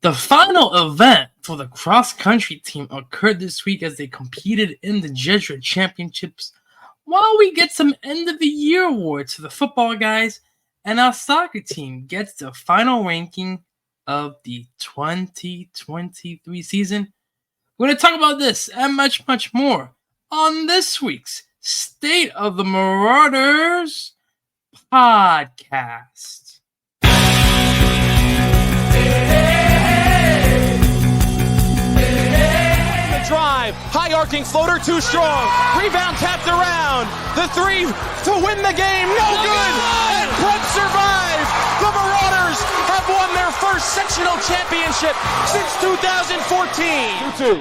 The final event for the cross-country team occurred this week as they competed in the Jesuit Championships, while we get some end-of-the-year awards for the football guys, and our soccer team gets the final ranking of the 2023 season. We're going to talk about this and much, much more on this week's State of the Marauders podcast. Drive, high arcing floater too strong, rebound tapped around, the three to win the game, no good, and Prep survives. The Marauders have won their first sectional championship since 2014. 2-2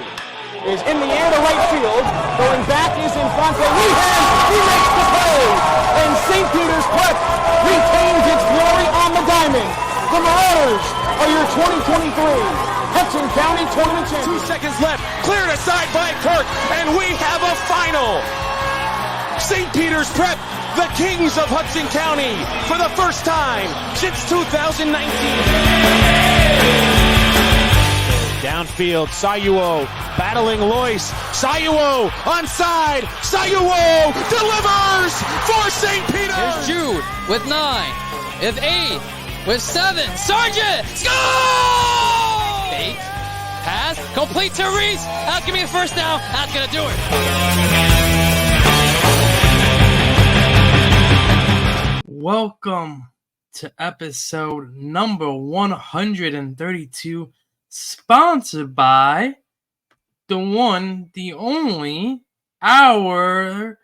is in the air to right field, going back is in front for Weehan, he makes the play, and St. Peter's Prep retains its glory on the diamond. The Marauders are your 2023 Hudson County Tournament champions. 2 seconds left, cleared aside by Kirk, and we have a final. St. Peter's Prep, the kings of Hudson County, for the first time since 2019. Downfield, Sayuo battling Lois. Sayuo onside. Sayuo delivers for St. Peter. Here's Jude with 9, with 8, with 7. Sargent, score! Fake, pass, complete to Reese. That's going to be a first down. That's going to do it. Welcome to episode number 132, sponsored by the one, the only, our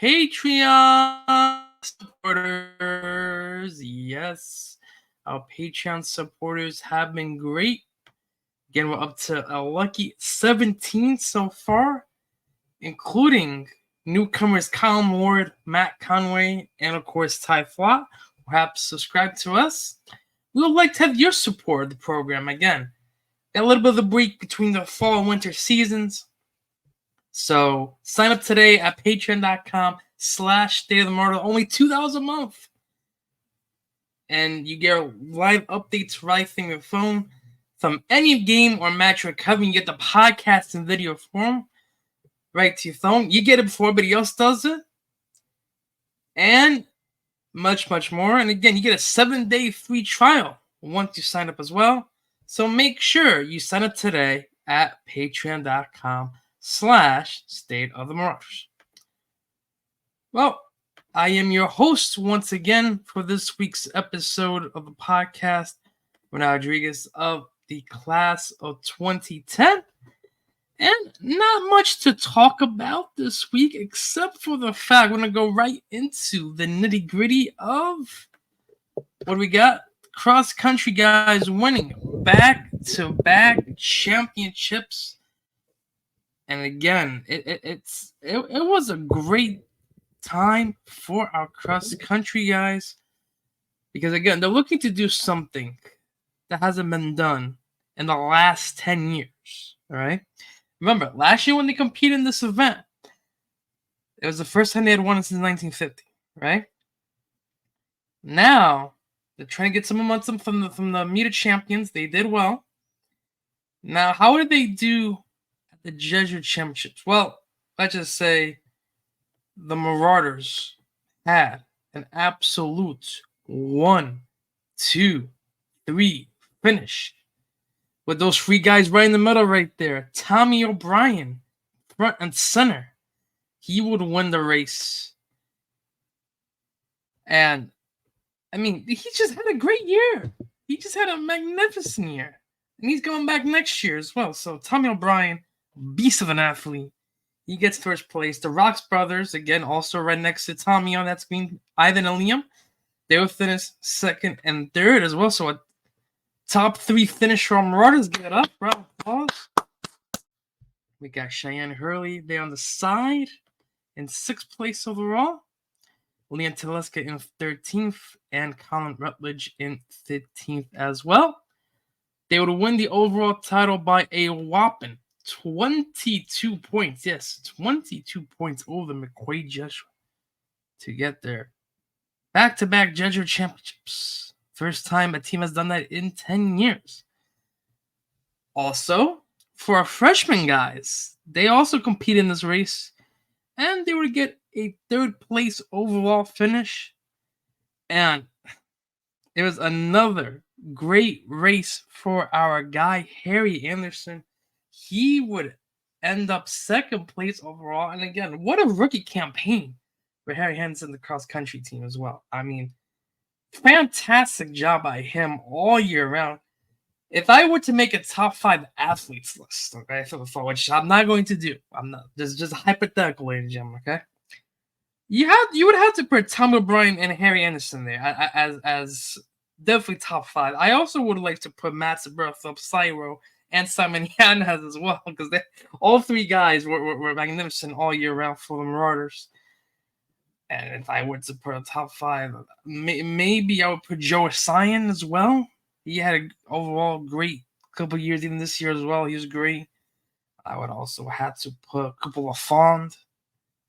Patreon supporters. Yes, our Patreon supporters have been great. Again, we're up to a lucky 17 so far, including newcomers Colin Ward, Matt Conway, and of course Ty Flott. Perhaps subscribe to us. We would like to have your support of the program. Again, got a little bit of a break between the fall and winter seasons. So sign up today at patreon.com/State of the Martyr. Only $2 a month. And you get live updates right from your phone. From any game or match you're covering, you get the podcast in video form right to your phone. You get it before everybody else does it. And much, much more. And again, you get a 7-day free trial once you sign up as well. So make sure you sign up today at patreon.com/State of the Marauders. Well, I am your host once again for this week's episode of the podcast, Renard Rodriguez of the class of 2010, and not much to talk about this week except for the fact we're going to go right into the nitty-gritty of what we got. Cross-country guys winning back-to-back championships, and again, it was a great time for our cross-country guys because again, they're looking to do something that hasn't been done in the last 10 years. All right. Remember, last year when they competed in this event, it was the first time they had won it since 1950. Right. Now they're trying to get some momentum from the meter champions. They did well. Now, how did they do at the Jesuit Championships? Well, let's just say the Marauders had an absolute 1, 2, 3 finish with those three guys right in the middle right there. Tommy O'Brien, front and center. He would win the race. And, I mean, he just had a great year. He just had a magnificent year. And he's going back next year as well. So, Tommy O'Brien, beast of an athlete. He gets first place. The Rocks brothers, again, also right next to Tommy on that screen. Ivan and Liam. They will finish second and third as well. So, a top 3 finish from Marauders. Give it up. Round of applause. We got Cheyenne Hurley there on the side in 6th place overall. Leon Teleska in 13th and Colin Rutledge in 15th as well. They would win the overall title by a whopping 22 points. Yes, 22 points over the McQuaid Jesuit to get there. Back-to-back Jesuit Championships. First time a team has done that in 10 years. Also, for our freshman guys, they also compete in this race, and they would get a 3rd place overall finish. And it was another great race for our guy, Harry Anderson. He would end up 2nd place overall. And again, what a rookie campaign for Harry Anderson, the cross-country team as well. I mean, fantastic job by him all year round. If I were to make a top 5 athletes list, okay, for the fall, which I'm not going to do, I'm not. This is just hypothetical, ladies and gentlemen, okay? You would have to put Tom O'Brien and Harry Anderson there as definitely top 5. I also would like to put Matt Berthelp, Cyro, and Simon Yanez as well, because all 3 guys were magnificent all year round for the Marauders. And if I were to put a top 5, maybe I would put Joe Sion as well. He had an overall great couple of years, even this year as well. He was great. I would also have to put a couple of Fond.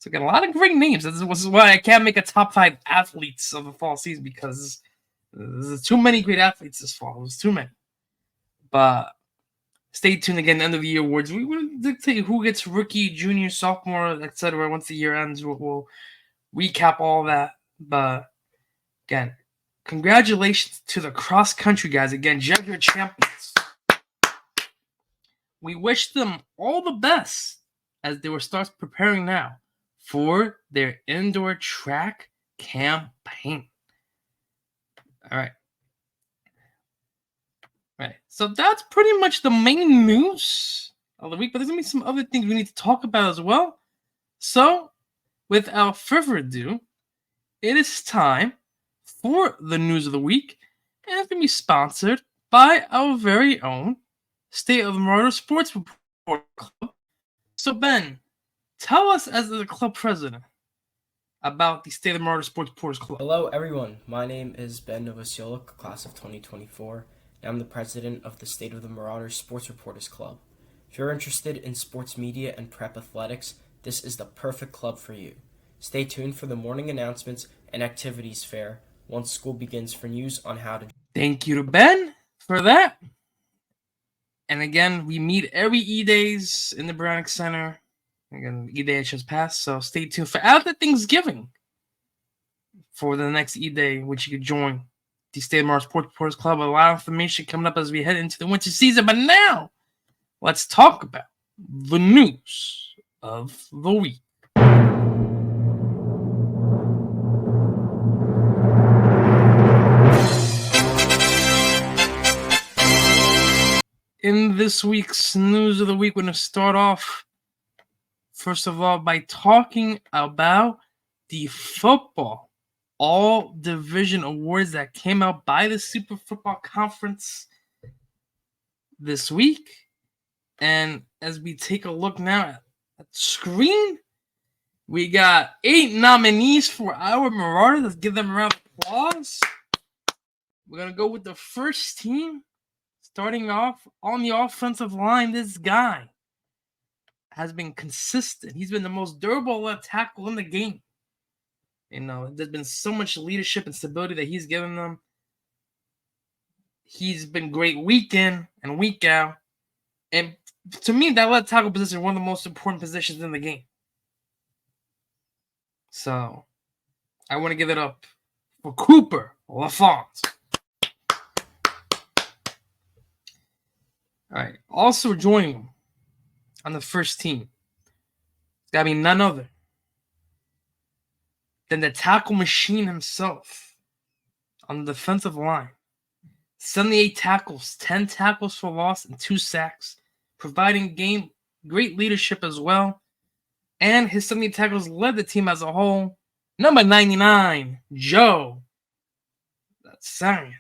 So again, a lot of great names. This is why I can't make a top 5 athletes of the fall season, because there's too many great athletes this fall. There's too many. But stay tuned again. End of the year awards. We will dictate who gets rookie, junior, sophomore, etc. Once the year ends, we'll recap all that. But again, congratulations to the cross country guys. Again, Jesuit Champions. We wish them all the best as they will start preparing now for their indoor track campaign. All right. So that's pretty much the main news of the week, but there's going to be some other things we need to talk about as well. So, without further ado, it is time for the news of the week, and it's going to be sponsored by our very own State of the Marauder Sports Report Club. So, Ben, tell us, as the club president, about the State of the Marauder Sports Reporters Club. Hello, everyone. My name is Ben Novoselic, class of 2024, and I'm the president of the State of the Marauder Sports Reporters Club. If you're interested in sports media and prep athletics, this is the perfect club for you. Stay tuned for the morning announcements and activities fair once school begins for news on how to... Thank you to Ben for that. And again, we meet every E-Days in the Browning Center. Again, E-Day just passed, so stay tuned for after Thanksgiving for the next E-Day, which you can join the State of Marauder Sports Reporters Club. A lot of information coming up as we head into the winter season. But now, let's talk about the news of the week. In this week's news of the week, we're going to start off, first of all, by talking about the football all-division awards that came out by the Super Football Conference this week. And as we take a look now at the screen, we got 8 nominees for our Marauders. Let's give them a round of applause. We're going to go with the first team. Starting off on the offensive line, this guy has been consistent. He's been the most durable left tackle in the game. You know, there's been so much leadership and stability that he's given them. He's been great week in and week out. And to me, that left tackle position is one of the most important positions in the game. So, I want to give it up for Cooper LaFont. All right. Also joining him on the first team, it's got to be none other than the tackle machine himself on the defensive line. 78 tackles, 10 tackles for loss, and 2 sacks, providing great leadership as well. And his 78 tackles led the team as a whole. Number 99, Joe. That's Simon.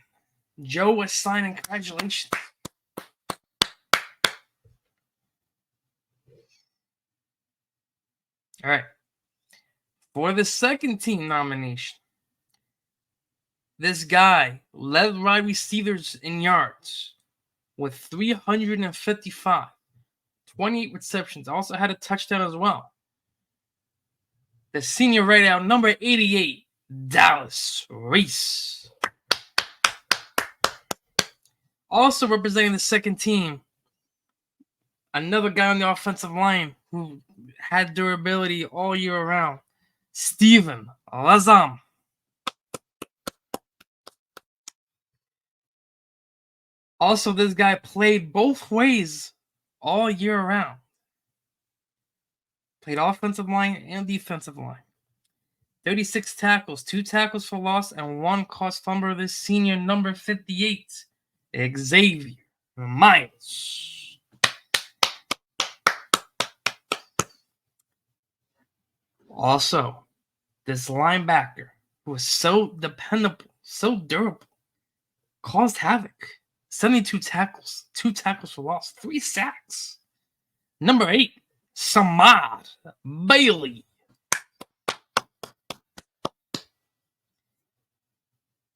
Joe was signing. Congratulations. All right. For the second team nomination, this guy led wide receivers in yards with 355, 28 receptions. Also had a touchdown as well. The senior right out, number 88, Dallas Reese. Also representing the second team, Another guy on the offensive line who had durability all year around, Steven Lazam. Also, this guy played both ways all year round. Played offensive line and defensive line. 36 tackles, 2 tackles for loss, and 1 caused fumble. This senior, number 58, Xavier Miles. Also, this linebacker who was so dependable, so durable, caused havoc. 72 tackles, 2 tackles for loss, 3 sacks. Number 8, Samad Bailey.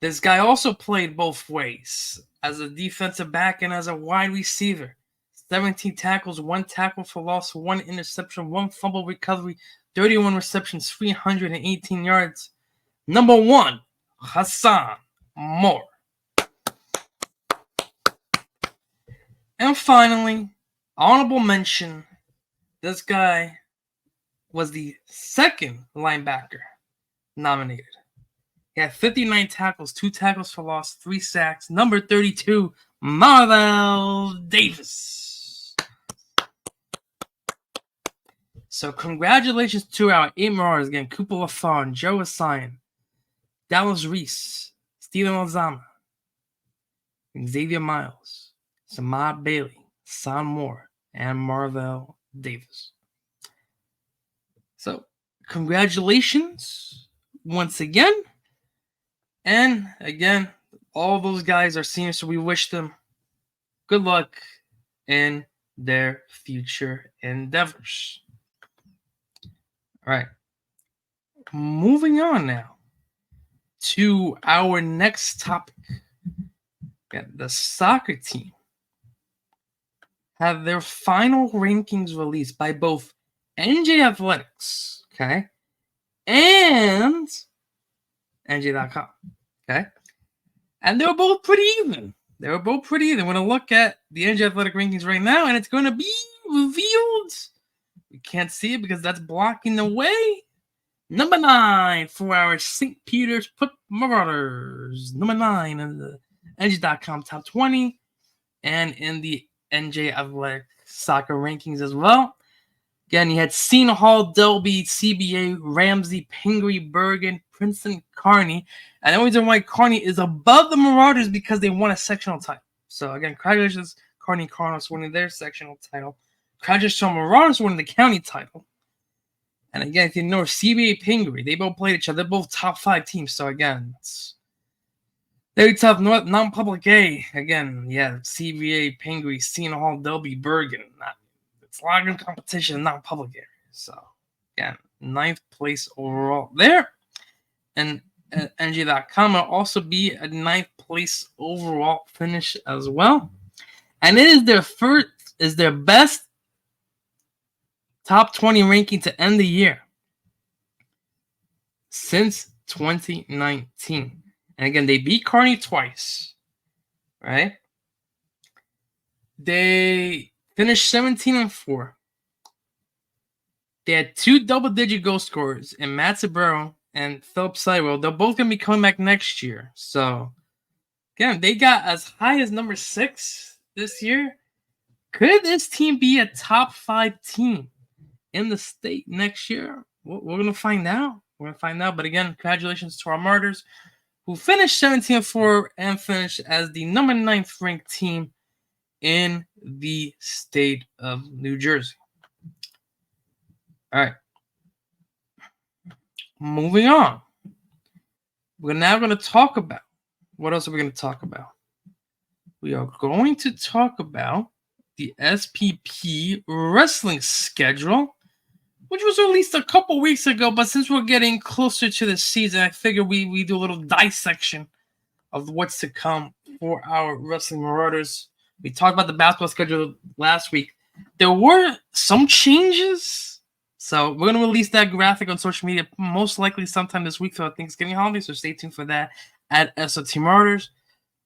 This guy also played both ways, as a defensive back and as a wide receiver. 17 tackles, 1 tackle for loss, 1 interception, 1 fumble recovery, 31 receptions, 318 yards. Number 1, Hassan Moore. And finally, honorable mention, this guy was the second linebacker nominated. He had 59 tackles, 2 tackles for loss, 3 sacks. Number 32, Marvel Davis. So congratulations to our 8 Marauders again. Cooper LaFawn, Joe Asine, Dallas Reese, Steven Lozama, Xavier Miles, Samad Bailey, Son Moore, and Marvel Davis. So congratulations once again. And again, all those guys are seniors, so we wish them good luck in their future endeavors. All right. Moving on now to our next topic. The soccer team have their final rankings released by both NJ Athletics, okay, and NJ.com, okay? And they were both pretty even. We're going to look at the NJ Athletic rankings right now, and it's going to be revealed. We can't see it because that's blocking the way. Number 9 for our St. Peter's Marauders. Number 9 in the NJ.com top 20 and in the NJ Athletic soccer rankings as well. Again, you had Cena Hall, Delby, CBA, Ramsey, Pingree, Bergen, Princeton, Kearney. And the only reason why Kearney is above the Marauders because they won a sectional title. So again, congratulations, Kearney Cardinals winning their sectional title. Congratulations to Marauders winning the county title. And again, if you know CBA, Pingree, they both played each other. They're both top 5 teams. So again, it's very tough. Non-public A. Again, yeah, CBA, Pingree, Cena Hall, Delby, Bergen. It's a lot of competition, not public area. So, again, 9th place overall there. And NJ.com will also be a 9th place overall finish as well. And it is their best top 20 ranking to end the year since 2019. And again, they beat Kearney twice, right? They finished 17-4. They had 2 double-digit goal scorers in Matt Saburo and Philip Sidewell. They're both going to be coming back next year. So, again, they got as high as number 6 this year. Could this team be a top 5 team in the state next year? We're going to find out. But again, congratulations to our Martyrs, who finished 17-4 and finished as the number 9th ranked team in the state of New Jersey. All right. Moving on. We're now going to talk about, what else are we going to talk about? We are going to talk about the SPP wrestling schedule, which was released a couple weeks ago, but since we're getting closer to the season, I figure we do a little dissection of what's to come for our wrestling Marauders. We talked about the basketball schedule last week. There were some changes. So we're going to release that graphic on social media most likely sometime this week for Thanksgiving holiday. So stay tuned for that at SOT Marauders.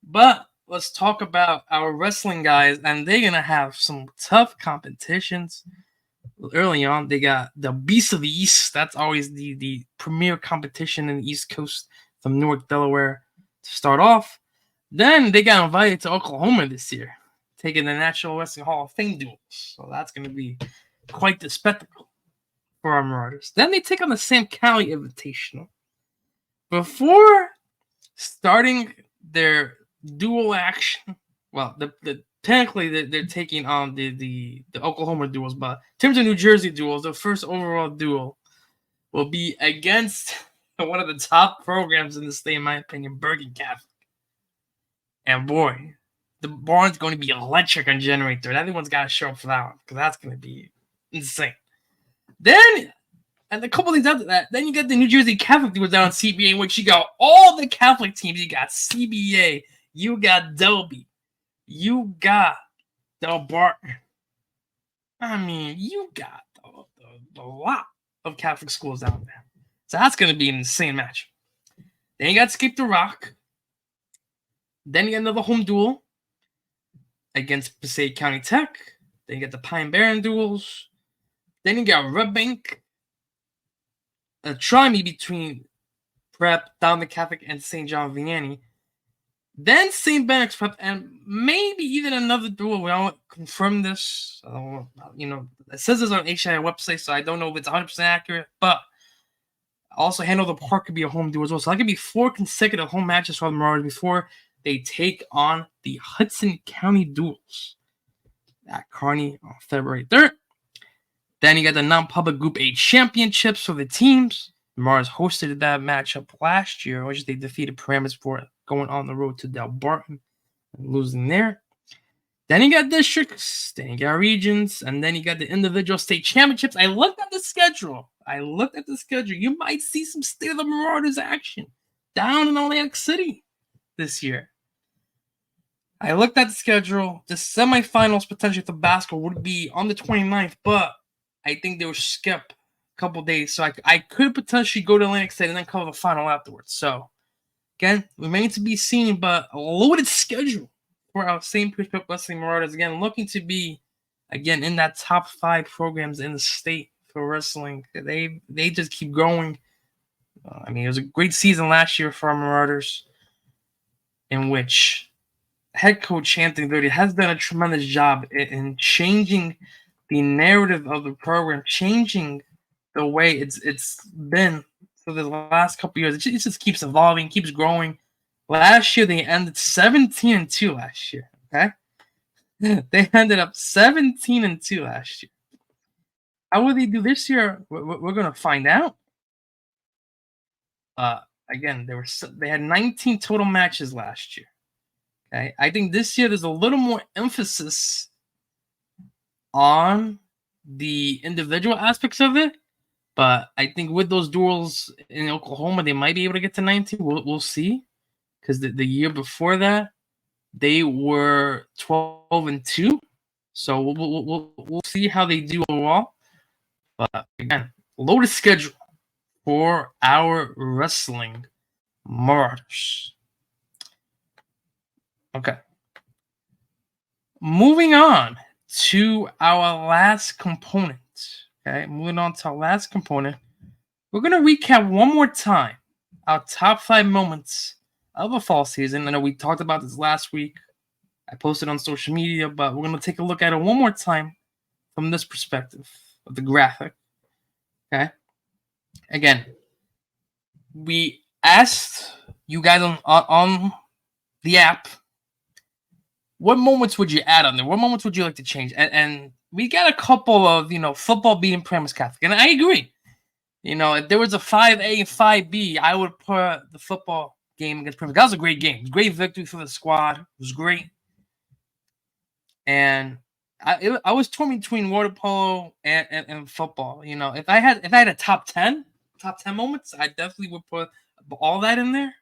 But let's talk about our wrestling guys, and they're gonna have some tough competitions. Early on, they got the Beast of the East. That's always the premier competition in the East Coast from Newark, Delaware, to start off. Then they got invited to Oklahoma this year, taking the National Wrestling Hall of Fame duels. So that's going to be quite the spectacle for our Marauders. Then they take on the Sam County Invitational. Before starting their dual action, well, technically they're taking on the Oklahoma duels, but in terms of New Jersey duels, the first overall duel will be against one of the top programs in the state, in my opinion, Bergen Catholic. And boy, the barn's going to be electric on January 3rd. Everyone's got to show up for that one, because that's going to be insane. Then, and a couple things after that, then you got the New Jersey Catholic duels down on CBA, in which you got all the Catholic teams. You got CBA, you got Delby, you got Del Barton. I mean, you got a lot of Catholic schools down there. So that's going to be an insane match. Then you got Escape the Rock. Then you got another home duel against Passaic County Tech. Then you got the Pine Barren duels. Then you got Red Bank. A try-me between Prep, Down the Catholic, and St. John Vianney. Then St. Benedict's Prep, and maybe even another duel. We don't confirm this. It says this on HIA website, so I don't know if it's 100% accurate. But also, Hanover Park could be a home duel as well. So that could be 4 consecutive home matches for the Marauders before they take on the Hudson County duels at Kearney on February 3rd. Then you got the non-public Group A championships for the teams. The Marauders hosted that matchup last year, which they defeated Paramus for going on the road to Del Barton and losing there. Then you got districts, then you got regions, and then you got the individual state championships. I looked at the schedule. You might see some State of the Marauders action down in Atlantic City this year. I looked at the schedule. The semifinals potentially for basketball would be on the 29th, but I think they would skip a couple days. So I could potentially go to Atlantic City and then cover the final afterwards. So, again, remains to be seen, but a loaded schedule for our St. Peter's Wrestling Marauders. Again, looking to be, again, in that top 5 programs in the state for wrestling. They just keep growing. It was a great season last year for our Marauders, in which head coach Anthony Verdi has done a tremendous job in changing the narrative of the program, changing the way it's been for the last couple years. It just keeps evolving, keeps growing. Last year, they ended 17-2 last year, okay? They ended up 17-2 last year. How will they do this year? We're going to find out. Again, they had 19 total matches last year. Okay, I think this year there's a little more emphasis on the individual aspects of it, but I think with those duels in Oklahoma, they might be able to get to 19. We'll see, because the year before that, they were 12-2. So we'll see how they do overall. But again, loaded schedule for our wrestling Marauders. Okay. Moving on to our last component. Okay, moving on to our last component. We're going to recap one more time our top 5 moments of the fall season. I know we talked about this last week. I posted on social media, but we're going to take a look at it one more time from this perspective of the graphic. Okay. Again, we asked you guys on the app, what moments would you add on there? What moments would you like to change? And we got a couple of, football beating Paramus Catholic. And I agree. If there was a 5A and 5B, I would put the football game against Paramus. That was a great game. It was a great victory for the squad. It was great. And I was torn between water polo and football. If I had a top 10 moments, I definitely would put all that in there.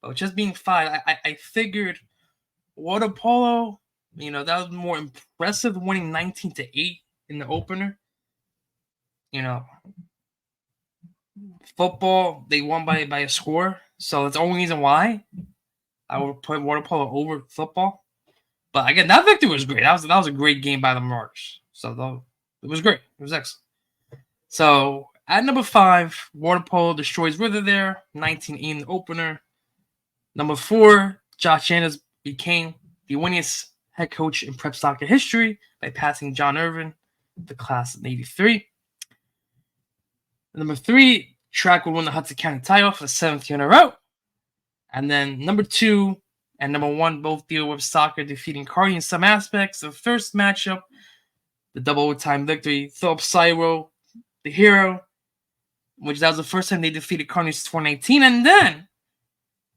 But just being 5, I figured water polo, that was more impressive, winning 19-8 in the opener. Football, they won by a score, so that's the only reason why. I would put water polo over football. But again, that victory was great. That was a great game by the Marauders. So it was great. It was excellent. So at number 5, water polo destroys River there, 19-8 in the opener. Number 4, Josh Anders became the winningest head coach in prep soccer history by passing John Irvin, the class of '83. Number 3, track would win the Hudson County title for the 7th year in a row. And then number 2 and number 1 both deal with soccer defeating Kearney in some aspects. The first matchup, the double overtime victory, Philip Cyro, the hero, which that was the first time they defeated Kearney since 2018. And then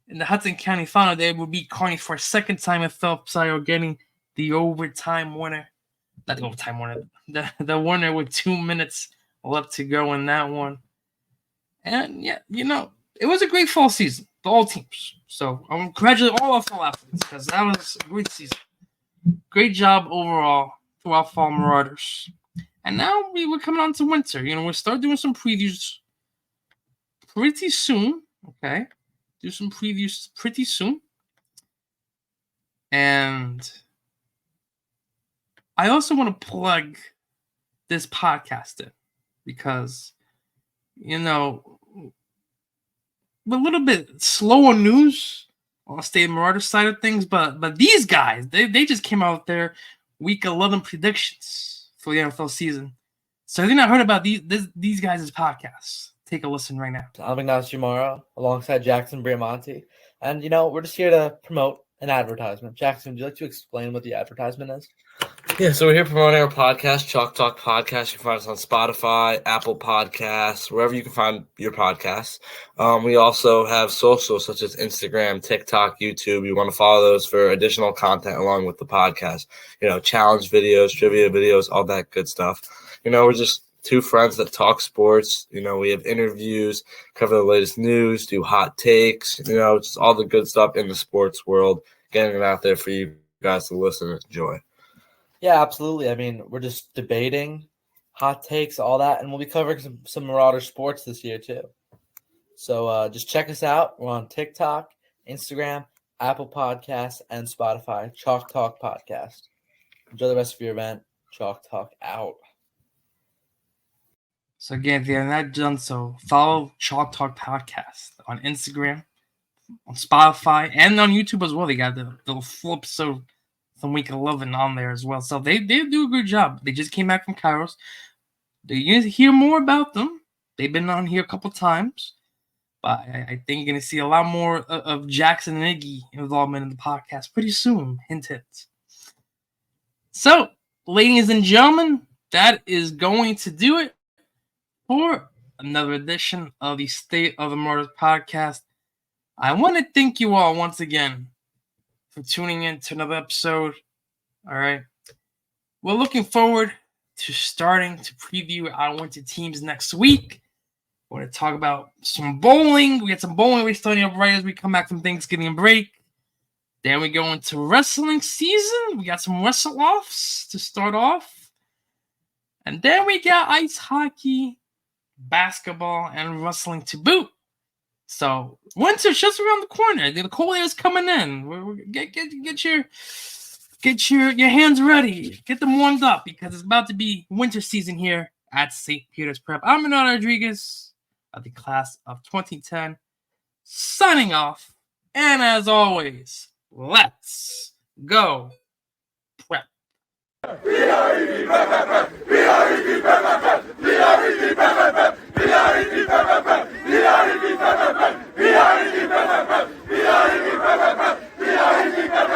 in the Hudson County final, they would beat Kearney for a second time with Philip Cyro getting the overtime winner. Not the overtime winner, the winner with 2 minutes left to go in that one. And yeah, it was a great fall season for all teams. So I want to congratulate all our fall athletes because that was a great season. Great job overall to our fall Marauders. And now we're coming on to winter. We'll start doing some previews pretty soon. Okay. Do some previews pretty soon. And I also want to plug this podcast in because, we're a little bit slower news on the State Marauder side of things, but these guys, they just came out with their Week 11 predictions for the NFL season. So if you've not heard about these guys' podcasts, take a listen right now. I'm Ignacio Morrow alongside Jackson Briamonte. And, we're just here to promote an advertisement. Jackson, would you like to explain what the advertisement is? Yeah, so we're here promoting our podcast, Chalk Talk Podcast. You can find us on Spotify, Apple Podcasts, wherever you can find your podcasts. We also have socials such as Instagram, TikTok, YouTube. You want to follow those for additional content along with the podcast. Challenge videos, trivia videos, all that good stuff. We're just two friends that talk sports. We have interviews, cover the latest news, do hot takes, just all the good stuff in the sports world, getting it out there for you guys to listen and enjoy. Yeah, absolutely. I mean, we're just debating, hot takes, all that, and we'll be covering some Marauder sports this year too. So just check us out. We're on TikTok, Instagram, Apple Podcasts, and Spotify. Chalk Talk Podcast. Enjoy the rest of your event. Chalk Talk out. So again, if you have not done so, follow Chalk Talk Podcast on Instagram, on Spotify, and on YouTube as well. They got the full episode from Week 11 on there as well. So they do a good job. They just came back from Kairos. You hear more about them. They've been on here a couple times. But I think you're going to see a lot more of Jackson and Iggy involvement in the podcast pretty soon. Hint, hint. So, ladies and gentlemen, that is going to do it for another edition of the State of the Marauders podcast. I want to thank you all once again for tuning in to another episode. All right. We're looking forward to starting to preview our winter teams next week. We're going to talk about some bowling. We got some bowling we're starting up right as we come back from Thanksgiving break. Then we go into wrestling season. We got some wrestle-offs to start off. And then we got ice hockey, basketball, and wrestling to boot. So winter's just around the corner. The cold air is coming in. Get your hands ready. Get them warmed up because it's about to be winter season here at St. Peter's Prep. I'm Bernardo Rodriguez of the class of 2010, signing off. And as always, let's go Prep.